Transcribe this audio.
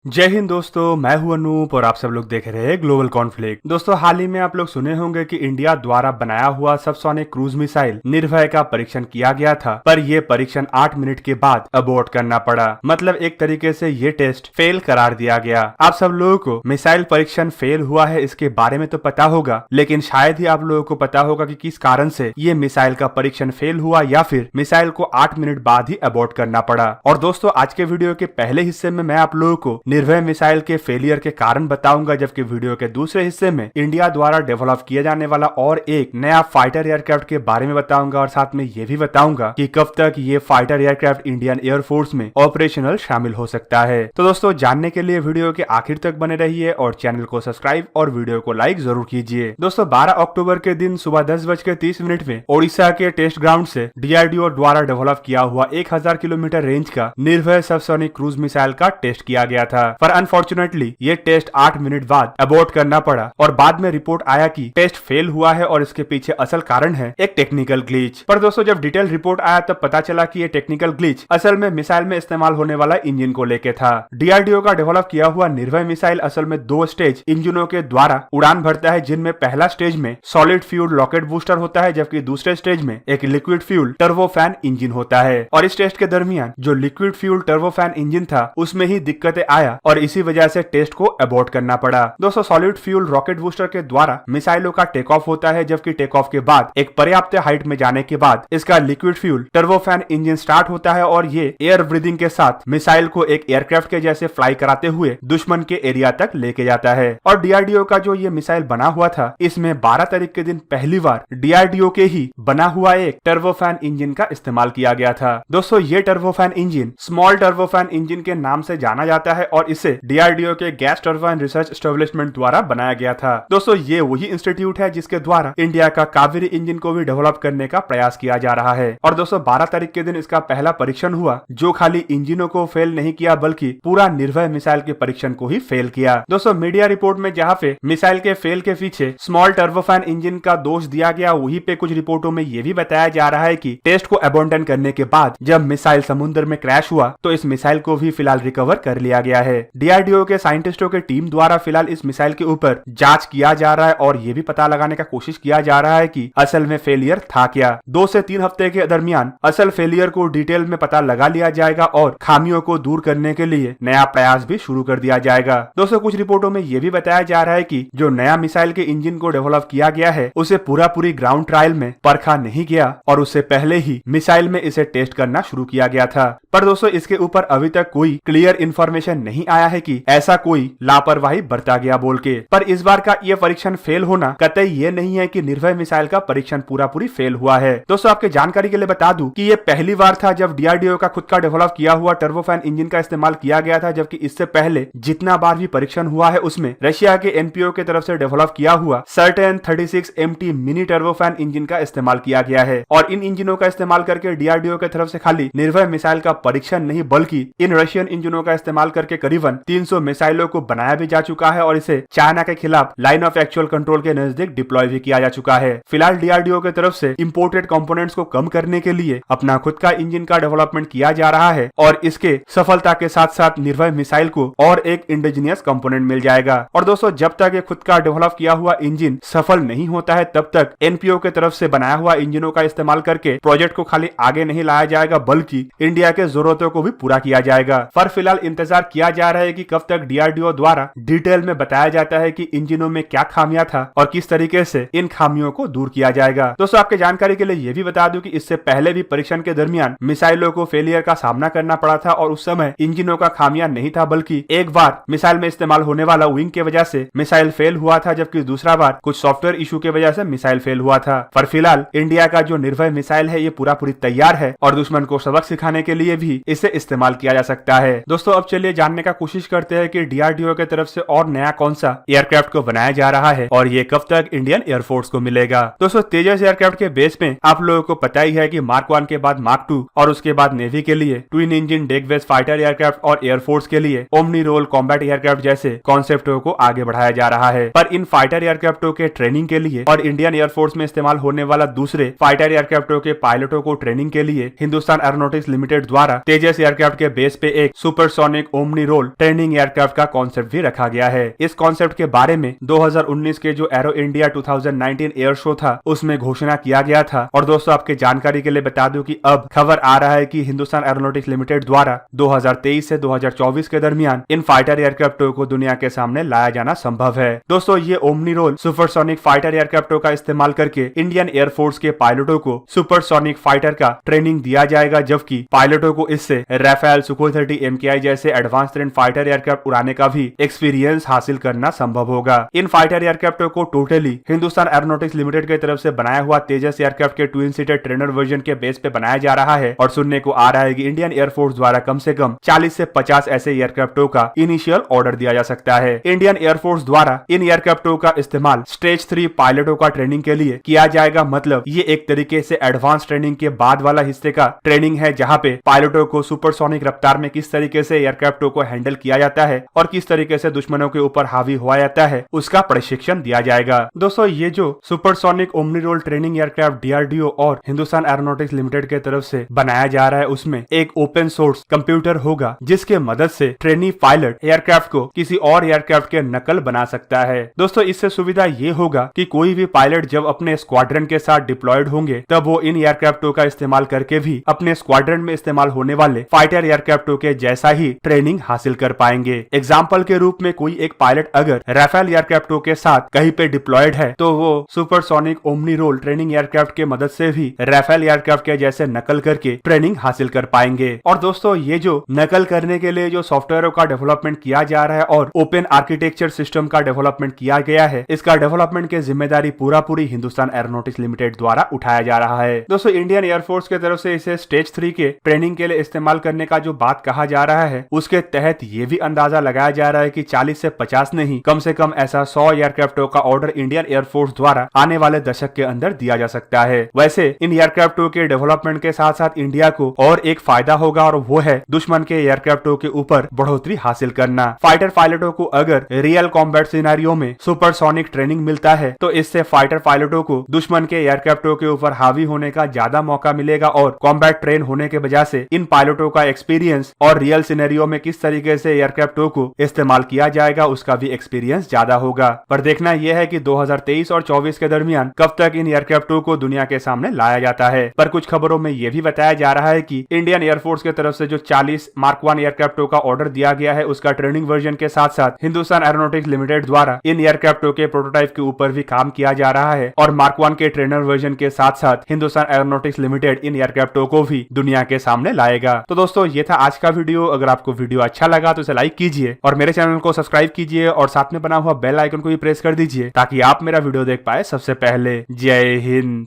जय हिंद दोस्तों, मैं हूं अनूप और आप सब लोग देख रहे हैं ग्लोबल कॉन्फ्लिक्ट। दोस्तों, हाल ही में आप लोग सुने होंगे कि इंडिया द्वारा बनाया हुआ सबसोनिक क्रूज मिसाइल निर्भय का परीक्षण किया गया था, पर यह परीक्षण 8 मिनट के बाद अबॉर्ट करना पड़ा। मतलब एक तरीके से ये टेस्ट फेल करार दिया गया। आप सब लोगों को मिसाइल परीक्षण फेल हुआ है इसके बारे में तो पता होगा, लेकिन शायद ही आप लोगों को पता होगा कि किस कारण से ये मिसाइल का परीक्षण फेल हुआ या फिर मिसाइल को 8 मिनट बाद ही अबॉर्ट करना पड़ा। और दोस्तों, आज के वीडियो के पहले हिस्से में मैं आप लोगों को निर्भय मिसाइल के फेलियर के कारण बताऊंगा, जबकि वीडियो के दूसरे हिस्से में इंडिया द्वारा डेवलप किया जाने वाला और एक नया फाइटर एयरक्राफ्ट के बारे में बताऊंगा और साथ में ये भी बताऊंगा कि कब तक ये फाइटर एयरक्राफ्ट इंडियन एयरफोर्स में ऑपरेशनल शामिल हो सकता है। तो दोस्तों, जानने के लिए वीडियो के आखिर तक बने रहिए और चैनल को सब्सक्राइब और वीडियो को लाइक जरूर कीजिए। दोस्तों, 12 अक्टूबर के दिन सुबह 10:30 में ओडिशा के टेस्ट ग्राउंड से डीआरडीओ द्वारा डेवलप किया हुआ 1000 किलोमीटर रेंज का निर्भय सबसोनिक क्रूज मिसाइल का टेस्ट किया गया था, पर अनफॉर्चुनेटली ये टेस्ट 8 मिनट बाद अबॉर्ट करना पड़ा और बाद में रिपोर्ट आया कि टेस्ट फेल हुआ है और इसके पीछे असल कारण है एक टेक्निकल ग्लिच। पर दोस्तों, जब डिटेल रिपोर्ट आया तब पता चला कि ये टेक्निकल ग्लिच असल में मिसाइल में इस्तेमाल होने वाला इंजन को लेके था। डीआरडीओ का डेवलप किया हुआ निर्भय मिसाइल असल में 2 स्टेज इंजनों के द्वारा उड़ान भरता है, जिनमें पहला स्टेज में सॉलिड फ्यूल रॉकेट बूस्टर होता है, जबकि दूसरे स्टेज में एक लिक्विड फ्यूल टर्बोफैन इंजन होता है। और इस टेस्ट के दरमियान जो लिक्विड फ्यूल टर्बोफैन इंजन था उसमें ही दिक्कतें आया और इसी वजह से टेस्ट को अबॉर्ट करना पड़ा। दोस्तों, सॉलिड फ्यूल रॉकेट बूस्टर के द्वारा मिसाइलों का टेक ऑफ होता है, जबकि टेक ऑफ के बाद एक पर्याप्त हाइट में जाने के बाद इसका liquid fuel turbofan engine start होता है और ये एयर ब्रीदिंग के साथ मिसाइल को एक एयरक्राफ्ट के जैसे फ्लाई कराते हुए दुश्मन के एरिया तक लेके जाता है। और डीआरडीओ का जो ये मिसाइल बना हुआ था, इसमें 12 तारीख के दिन पहली बार डीआरडीओ के ही बना हुआ एक टर्बोफैन इंजन का इस्तेमाल किया गया था। दोस्तों, ये turbofan engine small turbofan engine के नाम से जाना जाता है और इसे डीआरडीओ के गैस टर्बाइन रिसर्च एस्टेब्लिशमेंट द्वारा बनाया गया था। दोस्तों, ये वही इंस्टीट्यूट है जिसके द्वारा इंडिया का कावेरी इंजन को भी डेवलप करने का प्रयास किया जा रहा है। और दोस्तों, 12 तारीख के दिन इसका पहला परीक्षण हुआ, जो खाली इंजनों को फेल नहीं किया बल्कि पूरा निर्भय मिसाइल के परीक्षण को ही फेल किया। दोस्तों, मीडिया रिपोर्ट में जहाँ पे मिसाइल के फेल के पीछे स्मॉल टर्बोफैन इंजन का दोष दिया गया, वहीं पे कुछ रिपोर्टों में ये भी बताया जा रहा है कि टेस्ट को अबॉन्डन करने के बाद जब मिसाइल समुद्र में क्रैश हुआ तो इस मिसाइल को भी फिलहाल रिकवर कर लिया गया है। डीआरडीओ के साइंटिस्टों के टीम द्वारा फिलहाल इस मिसाइल के ऊपर जांच किया जा रहा है और ये भी पता लगाने का कोशिश किया जा रहा है कि असल में फेलियर था क्या। 2 से 3 हफ्ते के दरमियान असल फेलियर को डिटेल में पता लगा लिया जाएगा और खामियों को दूर करने के लिए नया प्रयास भी शुरू कर दिया जाएगा। दोस्तों, कुछ रिपोर्टों में ये भी बताया जा रहा है कि जो नया मिसाइल के इंजन को डेवलप किया गया है उसे पूरी ग्राउंड ट्रायल में परखा नहीं गया और उससे पहले ही मिसाइल में इसे टेस्ट करना शुरू किया गया था। पर दोस्तों, इसके ऊपर अभी तक कोई क्लियर इन्फॉर्मेशन नहीं आया है कि ऐसा कोई लापरवाही बरता गया बोल के। पर इस बार का ये परीक्षण फेल होना कतई ये नहीं है कि निर्भय मिसाइल का परीक्षण पूरी फेल हुआ है। दोस्तों, आपके जानकारी के लिए बता दूं कि ये पहली बार था जब डीआरडीओ का खुद का डेवलप किया हुआ टर्बोफैन इंजन का इस्तेमाल किया गया था, जबकि इससे पहले जितना बार भी परीक्षण हुआ है उसमें रशिया के एनपीओ की तरफ से डेवलप किया हुआ certain 36 MT mini turbofan engine का इस्तेमाल किया गया है। और इन इंजनों का इस्तेमाल करके डीआरडीओ की तरफ से खाली निर्भय मिसाइल का परीक्षण नहीं बल्कि इन रशियन इंजनों का इस्तेमाल करके करीबन 300 मिसाइलों को बनाया भी जा चुका है और इसे चाइना के खिलाफ लाइन ऑफ एक्चुअल कंट्रोल के नजदीक डिप्लॉय भी किया जा चुका है। फिलहाल डीआरडीओ की तरफ से इंपोर्टेड कंपोनेंट्स को कम करने के लिए अपना खुद का इंजन का डेवलपमेंट किया जा रहा है और इसके सफलता के साथ साथ निर्भय मिसाइल को और एक इंडिजिनियस कंपोनेंट मिल जाएगा। और दोस्तों, जब तक ये खुद का डेवलप किया हुआ इंजन सफल नहीं होता है तब तक एनपीओ की तरफ से बनाया हुआ इंजनों का इस्तेमाल करके प्रोजेक्ट को खाली आगे नहीं लाया जाएगा बल्कि इंडिया के जरूरतों को भी पूरा किया जाएगा। पर फिलहाल इंतजार किया जा रहा है कि कब तक डीआरडीओ द्वारा डिटेल में बताया जाता है कि इंजनों में क्या खामियां था और किस तरीके से इन खामियों को दूर किया जाएगा। दोस्तों, आपके जानकारी के लिए यह भी बता दूं कि इससे पहले भी परीक्षण के दरमियान मिसाइलों को फेलियर का सामना करना पड़ा था और उस समय इंजनों का खामियां नहीं था बल्कि एक बार मिसाइल में इस्तेमाल होने वाला विंग की वजह से मिसाइल फेल हुआ था, जबकि दूसरा बार कुछ सॉफ्टवेयर इशू की वजह से मिसाइल फेल हुआ था। पर फिलहाल इंडिया का जो निर्भय मिसाइल है ये पूरी तैयार है और दुश्मन को सबक सिखाने के लिए भी इसे इस्तेमाल किया जा सकता है। दोस्तों, अब चलिए जानने का कोशिश करते हैं कि डीआरडीओ की तरफ से और नया कौन सा एयरक्राफ्ट को बनाया जा रहा है और ये कब तक इंडियन एयरफोर्स को मिलेगा। दोस्तों, तेजस एयरक्राफ्ट के बेस में आप लोगों को पता ही है कि मार्क 1 के बाद मार्क 2 और उसके बाद नेवी के लिए twin engine deck based fighter aircraft और एयरफोर्स के लिए ओमनी रोल कॉम्बैट एयरक्राफ्ट जैसे कॉन्सेप्टों को आगे बढ़ाया जा रहा है। पर इन फाइटर एयरक्राफ्टों के ट्रेनिंग के लिए और इंडियन एयरफोर्स में इस्तेमाल होने वाला दूसरे फाइटर एयरक्राफ्टों के पायलटों को ट्रेनिंग के लिए हिंदुस्तान एरोनॉटिक्स लिमिटेड द्वारा तेजस एयरक्राफ्ट के बेस पे एक supersonic omni role training aircraft का कॉन्सेप्ट भी रखा गया है। इस कॉन्सेप्ट के बारे में 2019 के जो एरो इंडिया 2019 एयर शो था उसमें घोषणा किया गया था। और दोस्तों आपके जानकारी के लिए बता दूं कि अब खबर आ रहा है कि हिंदुस्तान एरोनॉटिक्स लिमिटेड द्वारा 2023 से 2024 के दरमियान इन फाइटर एयरक्राफ्टों को दुनिया के सामने लाया जाना संभव है। दोस्तों ये ओमनी रोल सुपरसोनिक फाइटर एयरक्राफ्टों का इस्तेमाल करके इंडियन एयरफोर्स के पायलटों को सुपरसोनिक फाइटर का ट्रेनिंग दिया जाएगा, जबकि पायलटों को इससे राफेल, सुखोई 30 MKI जैसे एडवांस ट्रेन फाइटर एयरक्राफ्ट उड़ाने का भी एक्सपीरियंस हासिल करना संभव होगा। इन फाइटर एयरक्राफ्टों को टोटली हिंदुस्तान एरोनॉटिक्स लिमिटेड की तरफ से बनाया हुआ तेजस एयरक्राफ्ट के ट्विन सीटर ट्रेनर वर्जन के बेस पे बनाया जा रहा है। और सुनने को आ रहा है कि इंडियन एयरफोर्स द्वारा कम से कम 40 से 50 ऐसे एयरक्राफ्टों का इनिशियल ऑर्डर दिया जा सकता है। इंडियन एयरफोर्स द्वारा इन एयरक्राफ्टों का इस्तेमाल स्टेज 3 पायलटों का ट्रेनिंग के लिए किया जाएगा। मतलब ये एक तरीके से एडवांस ट्रेनिंग के बाद वाला हिस्से का ट्रेनिंग है, जहां पे पायलटों को सुपरसोनिक रफ्तार में किस तरीके से एयरक्राफ्टों को हैंडल किया जाता है और किस तरीके से दुश्मनों के ऊपर हावी हुआ जाता है उसका प्रशिक्षण दिया जाएगा। दोस्तों ये जो supersonic omni role training aircraft DRDO और हिंदुस्तान एरोनॉटिक्स लिमिटेड के तरफ से बनाया जा रहा है उसमें एक ओपन सोर्स कंप्यूटर होगा, जिसके मदद से ट्रेनी पायलट एयरक्राफ्ट को किसी और एयरक्राफ्ट के नकल बना सकता है। दोस्तों इससे सुविधा ये होगा कि कोई भी पायलट जब अपने स्क्वाड्रन के साथ डिप्लॉयड होंगे तब वो इन एयरक्राफ्टों का इस्तेमाल करके भी अपने स्क्वाड्रन में इस्तेमाल होने वाले फाइटर एयरक्राफ्टों के जैसा ही ट्रेनिंग हासिल कर पाएंगे। एग्जाम्पल के रूप में कोई एक पायलट अगर राफेल एयरक्राफ्टों के साथ कहीं पे डिप्लॉयड है तो वो supersonic omni role training aircraft के मदद से भी राफेल एयरक्राफ्ट के जैसे नकल करके ट्रेनिंग हासिल कर पाएंगे। और दोस्तों ये जो नकल करने के लिए जो सॉफ्टवेयर का डेवलपमेंट किया जा रहा है और ओपन आर्किटेक्चर सिस्टम का डेवलपमेंट किया गया है, इसका डेवलपमेंट की जिम्मेदारी पूरी हिंदुस्तान एरोनॉटिक्स लिमिटेड द्वारा उठाया जा रहा है। दोस्तों इंडियन एयरफोर्स की तरफ से इसे स्टेज 3 के ट्रेनिंग के लिए इस्तेमाल करने का जो बात कहा जा रहा है उसके तहत ये भी अंदाजा लगाया जा रहा है कि 40 से 50 नहीं, कम से कम ऐसा 100 एयरक्राफ्टों का ऑर्डर इंडियन एयरफोर्स द्वारा आने वाले दशक के अंदर दिया जा सकता है। वैसे इन एयरक्राफ्टों के डेवलपमेंट के साथ साथ इंडिया को और एक फायदा होगा और वो है दुश्मन के एयरक्राफ्टों के ऊपर बढ़ोतरी हासिल करना। फाइटर पायलटों को अगर रियल कॉम्बैट सिनेरियो में सुपरसोनिक ट्रेनिंग मिलता है तो इससे फाइटर पायलटों को दुश्मन के एयरक्राफ्टों के ऊपर हावी होने का ज्यादा मौका मिलेगा और कॉम्बैट ट्रेन होने के वजह से इन पायलटों का एक्सपीरियंस और रियल सिनेरियो में किस तरीके से एयरक्राफ्टों को इस्तेमाल किया जाएगा उसका भी एक्सपीरियंस ज्यादा होगा। पर देखना यह है कि 2023 और 24 के दरमियान कब तक इन एयरक्राफ्टों को दुनिया के सामने लाया जाता है। पर कुछ खबरों में यह भी बताया जा रहा है कि इंडियन एयरफोर्स की तरफ से जो 40 मार्क 1 एयरक्राफ्टों का ऑर्डर दिया गया है उसका ट्रेनिंग वर्जन के साथ साथ हिंदुस्तान एरोनॉटिक्स लिमिटेड द्वारा इन एयरक्राफ्टों के प्रोटोटाइप के ऊपर भी काम किया जा रहा है और मार्क 1 के ट्रेनर वर्जन के साथ साथ हिंदुस्तान एरोनॉटिक्स लिमिटेड इन एयरक्राफ्टों को भी दुनिया के सामने लाएगा। तो दोस्तों ये था आज का वीडियो। अगर आपको वीडियो अच्छा लगा तो इसे लाइक कीजिए और मेरे चैनल को सब्सक्राइब कीजिए और साथ में बना हुआ बेल आइकन को भी प्रेस कर दीजिए ताकि आप मेरा वीडियो देख पाए सबसे पहले। जय हिंद।